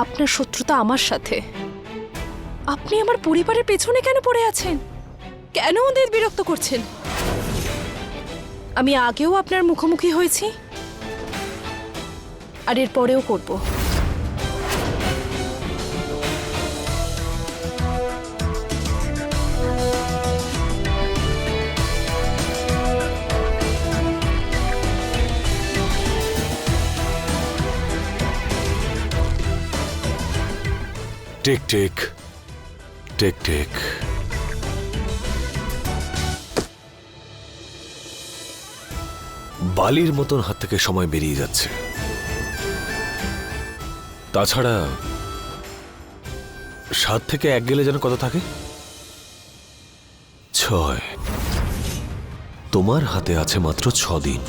আপনার শত্রুতা আমার সাথে। আপনি আমার পরিবারের পেছনে কেন পড়ে আছেন? কেন ওদের বিরক্ত করছেন? আমি আগেও আপনার মুখোমুখি হয়েছি, আর এর পরেও করব। Tick tick tick tick. বালির মতন হাত থেকে সময় বেরিয়ে যাচ্ছে। তাছাড়া 7 থেকে 1 গেলে যেন কত থাকে? 6। তোমার হাতে আছে মাত্র 6 দিন।